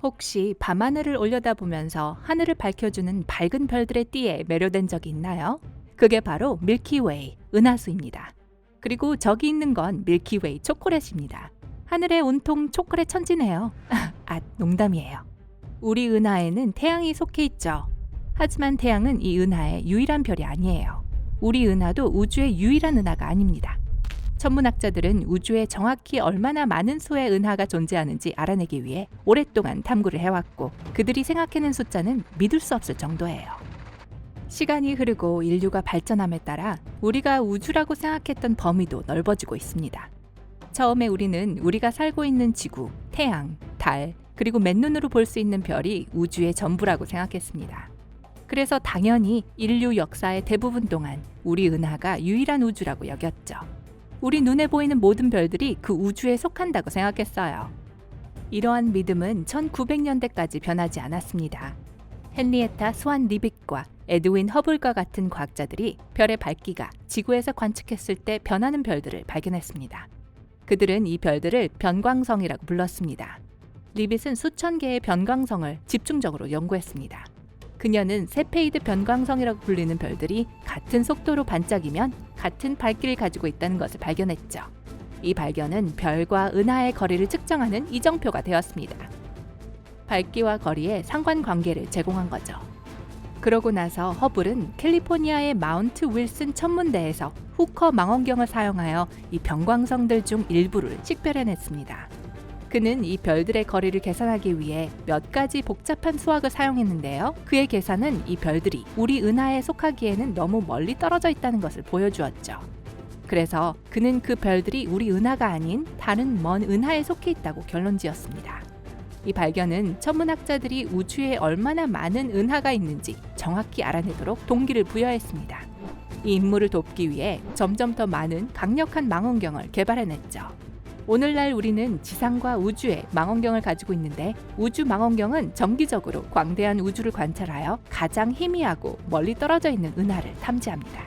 혹시 밤하늘을 올려다보면서 하늘을 밝혀주는 밝은 별들의 띠에 매료된 적이 있나요? 그게 바로 밀키웨이, 은하수입니다. 그리고 저기 있는 건 밀키웨이 초콜릿입니다. 하늘에 온통 초콜릿 천지네요. 농담이에요. 우리 은하에는 태양이 속해 있죠. 하지만 태양은 이 은하의 유일한 별이 아니에요. 우리 은하도 우주의 유일한 은하가 아닙니다. 천문학자들은 우주에 정확히 얼마나 많은 수의 은하가 존재하는지 알아내기 위해 오랫동안 탐구를 해왔고, 그들이 생각해낸 숫자는 믿을 수 없을 정도예요. 시간이 흐르고 인류가 발전함에 따라 우리가 우주라고 생각했던 범위도 넓어지고 있습니다. 처음에 우리는 우리가 살고 있는 지구, 태양, 달, 그리고 맨눈으로 볼 수 있는 별이 우주의 전부라고 생각했습니다. 그래서 당연히 인류 역사의 대부분 동안 우리 은하가 유일한 우주라고 여겼죠. 우리 눈에 보이는 모든 별들이 그 우주에 속한다고 생각했어요. 이러한 믿음은 1900년대까지 변하지 않았습니다. 헨리에타 스완 리빗과 에드윈 허블과 같은 과학자들이 별의 밝기가 지구에서 관측했을 때 변하는 별들을 발견했습니다. 그들은 이 별들을 변광성이라고 불렀습니다. 리빗은 수천 개의 변광성을 집중적으로 연구했습니다. 그녀는 세페이드 변광성이라고 불리는 별들이 같은 속도로 반짝이면 같은 밝기를 가지고 있다는 것을 발견했죠. 이 발견은 별과 은하의 거리를 측정하는 이정표가 되었습니다. 밝기와 거리의 상관관계를 제공한 거죠. 그러고 나서 허블은 캘리포니아의 마운트 윌슨 천문대에서 후커 망원경을 사용하여 이 변광성들 중 일부를 식별해냈습니다. 그는 이 별들의 거리를 계산하기 위해 몇 가지 복잡한 수학을 사용했는데요. 그의 계산은 이 별들이 우리 은하에 속하기에는 너무 멀리 떨어져 있다는 것을 보여주었죠. 그래서 그는 그 별들이 우리 은하가 아닌 다른 먼 은하에 속해 있다고 결론지었습니다. 이 발견은 천문학자들이 우주에 얼마나 많은 은하가 있는지 정확히 알아내도록 동기를 부여했습니다. 이 임무를 돕기 위해 점점 더 많은 강력한 망원경을 개발해냈죠. 오늘날 우리는 지상과 우주에 망원경을 가지고 있는데, 우주 망원경은 정기적으로 광대한 우주를 관찰하여 가장 희미하고 멀리 떨어져 있는 은하를 탐지합니다.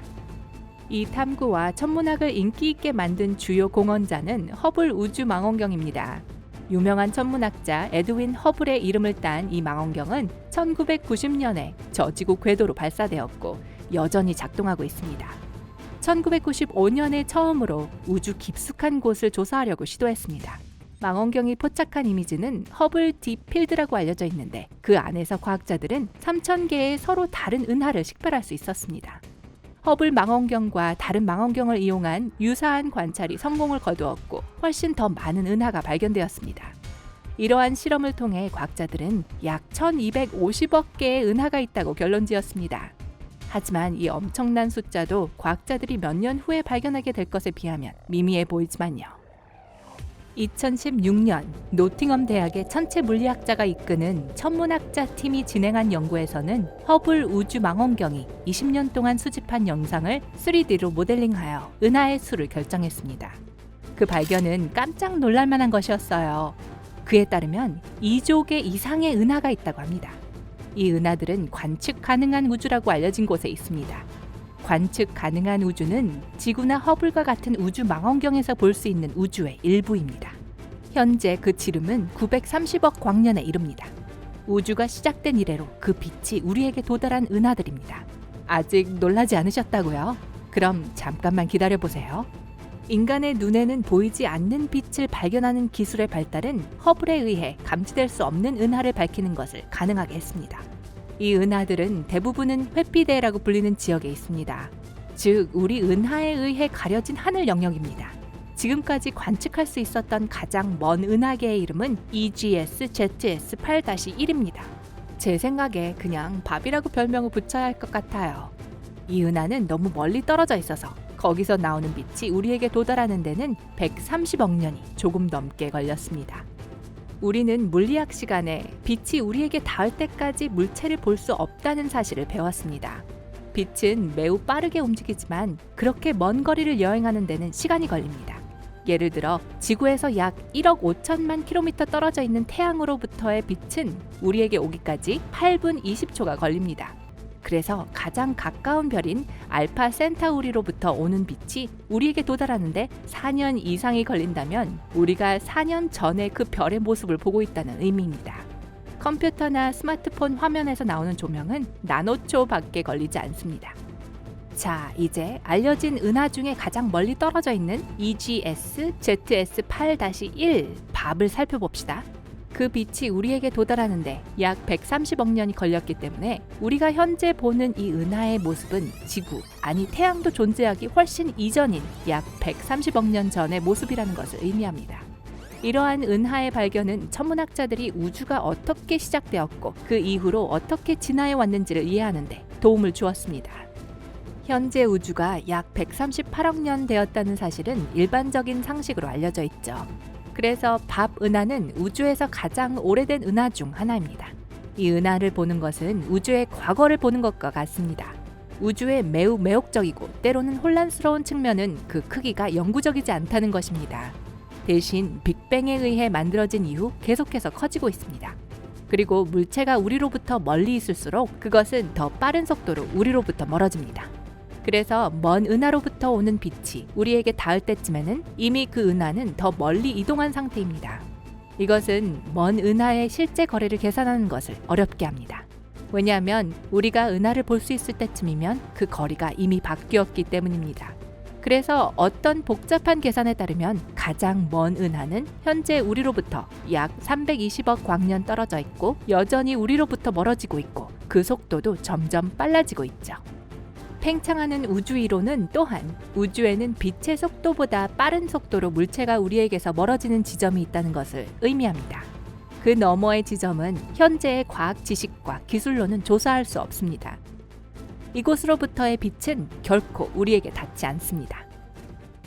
이 탐구와 천문학을 인기 있게 만든 주요 공헌자는 허블 우주 망원경입니다. 유명한 천문학자 에드윈 허블의 이름을 딴 이 망원경은 1990년에 저지구 궤도로 발사되었고 여전히 작동하고 있습니다. 1995년에 처음으로 우주 깊숙한 곳을 조사하려고 시도했습니다. 망원경이 포착한 이미지는 허블 딥필드라고 알려져 있는데, 그 안에서 과학자들은 3,000개의 서로 다른 은하를 식별할 수 있었습니다. 허블 망원경과 다른 망원경을 이용한 유사한 관찰이 성공을 거두었고 훨씬 더 많은 은하가 발견되었습니다. 이러한 실험을 통해 과학자들은 약 1250억 개의 은하가 있다고 결론지었습니다. 하지만 이 엄청난 숫자도 과학자들이 몇 년 후에 발견하게 될 것에 비하면 미미해 보이지만요. 2016년 노팅엄 대학의 천체 물리학자가 이끄는 천문학자 팀이 진행한 연구에서는 허블 우주 망원경이 20년 동안 수집한 영상을 3D로 모델링하여 은하의 수를 결정했습니다. 그 발견은 깜짝 놀랄 만한 것이었어요. 그에 따르면 2조 개 이상의 은하가 있다고 합니다. 이 은하들은 관측 가능한 우주라고 알려진 곳에 있습니다. 관측 가능한 우주는 지구나 허블과 같은 우주 망원경에서 볼 수 있는 우주의 일부입니다. 현재 그 지름은 930억 광년에 이릅니다. 우주가 시작된 이래로 그 빛이 우리에게 도달한 은하들입니다. 아직 놀라지 않으셨다고요? 그럼 잠깐만 기다려보세요. 인간의 눈에는 보이지 않는 빛을 발견하는 기술의 발달은 허블에 의해 감지될 수 없는 은하를 밝히는 것을 가능하게 했습니다. 이 은하들은 대부분은 회피대라고 불리는 지역에 있습니다. 즉, 우리 은하에 의해 가려진 하늘 영역입니다. 지금까지 관측할 수 있었던 가장 먼 은하계의 이름은 EGS ZS8-1입니다. 제 생각에 그냥 밥이라고 별명을 붙여야 할 것 같아요. 이 은하는 너무 멀리 떨어져 있어서 거기서 나오는 빛이 우리에게 도달하는 데는 130억 년이 조금 넘게 걸렸습니다. 우리는 물리학 시간에 빛이 우리에게 닿을 때까지 물체를 볼 수 없다는 사실을 배웠습니다. 빛은 매우 빠르게 움직이지만 그렇게 먼 거리를 여행하는 데는 시간이 걸립니다. 예를 들어 지구에서 약 1억 5천만 킬로미터 떨어져 있는 태양으로부터의 빛은 우리에게 오기까지 8분 20초가 걸립니다. 그래서 가장 가까운 별인 알파 센타우리로부터 오는 빛이 우리에게 도달하는데 4년 이상이 걸린다면 우리가 4년 전에 그 별의 모습을 보고 있다는 의미입니다. 컴퓨터나 스마트폰 화면에서 나오는 조명은 나노초밖에 걸리지 않습니다. 자, 이제 알려진 은하 중에 가장 멀리 떨어져 있는 EGS ZS8-1 밥을 살펴봅시다. 그 빛이 우리에게 도달하는데 약 130억 년이 걸렸기 때문에 우리가 현재 보는 이 은하의 모습은 지구, 아니 태양도 존재하기 훨씬 이전인 약 130억 년 전의 모습이라는 것을 의미합니다. 이러한 은하의 발견은 천문학자들이 우주가 어떻게 시작되었고 그 이후로 어떻게 진화해 왔는지를 이해하는 데 도움을 주었습니다. 현재 우주가 약 138억 년 되었다는 사실은 일반적인 상식으로 알려져 있죠. 그래서 밥 은하는 우주에서 가장 오래된 은하 중 하나입니다. 이 은하를 보는 것은 우주의 과거를 보는 것과 같습니다. 우주의 매우 매혹적이고 때로는 혼란스러운 측면은 그 크기가 영구적이지 않다는 것입니다. 대신 빅뱅에 의해 만들어진 이후 계속해서 커지고 있습니다. 그리고 물체가 우리로부터 멀리 있을수록 그것은 더 빠른 속도로 우리로부터 멀어집니다. 그래서 먼 은하로부터 오는 빛이 우리에게 닿을 때쯤에는 이미 그 은하는 더 멀리 이동한 상태입니다. 이것은 먼 은하의 실제 거리를 계산하는 것을 어렵게 합니다. 왜냐하면 우리가 은하를 볼 수 있을 때쯤이면 그 거리가 이미 바뀌었기 때문입니다. 그래서 어떤 복잡한 계산에 따르면 가장 먼 은하는 현재 우리로부터 약 320억 광년 떨어져 있고 여전히 우리로부터 멀어지고 있고 그 속도도 점점 빨라지고 있죠. 팽창하는 우주 이론은 또한 우주에는 빛의 속도보다 빠른 속도로 물체가 우리에게서 멀어지는 지점이 있다는 것을 의미합니다. 그 너머의 지점은 현재의 과학 지식과 기술로는 조사할 수 없습니다. 이곳으로부터의 빛은 결코 우리에게 닿지 않습니다.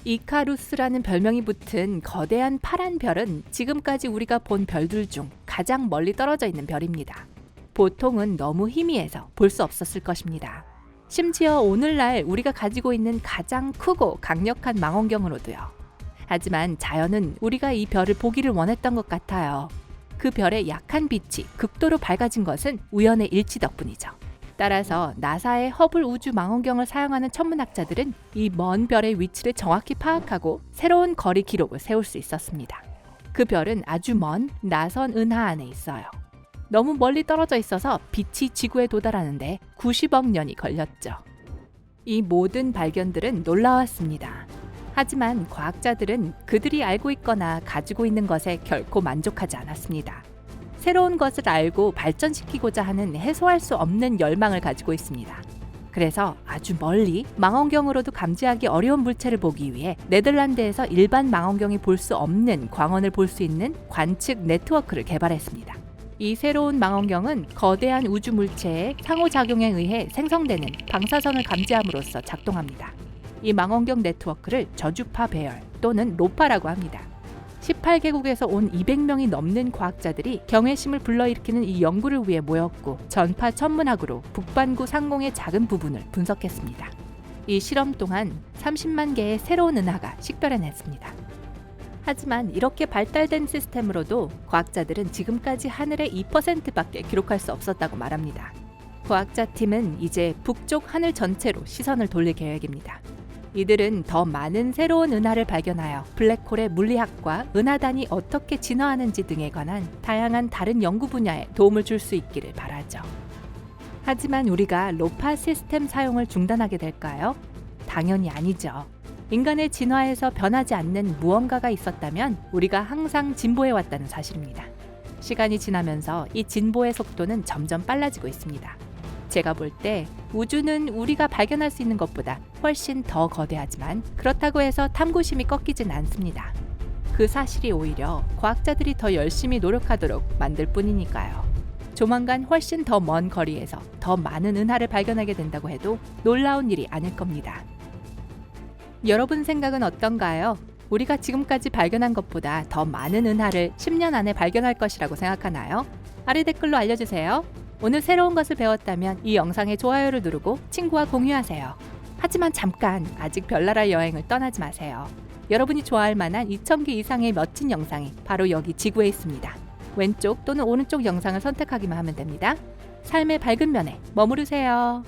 이카루스라는 별명이 붙은 거대한 파란 별은 지금까지 우리가 본 별들 중 가장 멀리 떨어져 있는 별입니다. 보통은 너무 희미해서 볼 수 없었을 것입니다. 심지어 오늘날 우리가 가지고 있는 가장 크고 강력한 망원경으로도요. 하지만 자연은 우리가 이 별을 보기를 원했던 것 같아요. 그 별의 약한 빛이 극도로 밝아진 것은 우연의 일치 덕분이죠. 따라서 나사의 허블 우주 망원경을 사용하는 천문학자들은 이 먼 별의 위치를 정확히 파악하고 새로운 거리 기록을 세울 수 있었습니다. 그 별은 아주 먼 나선 은하 안에 있어요. 너무 멀리 떨어져 있어서 빛이 지구에 도달하는데 90억 년이 걸렸죠. 이 모든 발견들은 놀라웠습니다. 하지만 과학자들은 그들이 알고 있거나 가지고 있는 것에 결코 만족하지 않았습니다. 새로운 것을 알고 발전시키고자 하는 해소할 수 없는 열망을 가지고 있습니다. 그래서 아주 멀리 망원경으로도 감지하기 어려운 물체를 보기 위해 네덜란드에서 일반 망원경이 볼 수 없는 광원을 볼 수 있는 관측 네트워크를 개발했습니다. 이 새로운 망원경은 거대한 우주 물체의 상호작용에 의해 생성되는 방사선을 감지함으로써 작동합니다. 이 망원경 네트워크를 저주파 배열 또는 로파라고 합니다. 18개국에서 온 200명이 넘는 과학자들이 경외심을 불러일으키는 이 연구를 위해 모였고 전파 천문학으로 북반구 상공의 작은 부분을 분석했습니다. 이 실험 동안 30만 개의 새로운 은하가 식별해냈습니다. 하지만 이렇게 발달된 시스템으로도 과학자들은 지금까지 하늘의 2%밖에 기록할 수 없었다고 말합니다. 과학자 팀은 이제 북쪽 하늘 전체로 시선을 돌릴 계획입니다. 이들은 더 많은 새로운 은하를 발견하여 블랙홀의 물리학과 은하단이 어떻게 진화하는지 등에 관한 다양한 다른 연구 분야에 도움을 줄 수 있기를 바라죠. 하지만 우리가 로파 시스템 사용을 중단하게 될까요? 당연히 아니죠. 인간의 진화에서 변하지 않는 무언가가 있었다면 우리가 항상 진보해왔다는 사실입니다. 시간이 지나면서 이 진보의 속도는 점점 빨라지고 있습니다. 제가 볼 때 우주는 우리가 발견할 수 있는 것보다 훨씬 더 거대하지만 그렇다고 해서 탐구심이 꺾이진 않습니다. 그 사실이 오히려 과학자들이 더 열심히 노력하도록 만들 뿐이니까요. 조만간 훨씬 더 먼 거리에서 더 많은 은하를 발견하게 된다고 해도 놀라운 일이 아닐 겁니다. 여러분 생각은 어떤가요? 우리가 지금까지 발견한 것보다 더 많은 은하를 10년 안에 발견할 것이라고 생각하나요? 아래 댓글로 알려주세요. 오늘 새로운 것을 배웠다면 이 영상에 좋아요를 누르고 친구와 공유하세요. 하지만 잠깐 아직 별나라 여행을 떠나지 마세요. 여러분이 좋아할 만한 2000개 이상의 멋진 영상이 바로 여기 지구에 있습니다. 왼쪽 또는 오른쪽 영상을 선택하기만 하면 됩니다. 삶의 밝은 면에 머무르세요.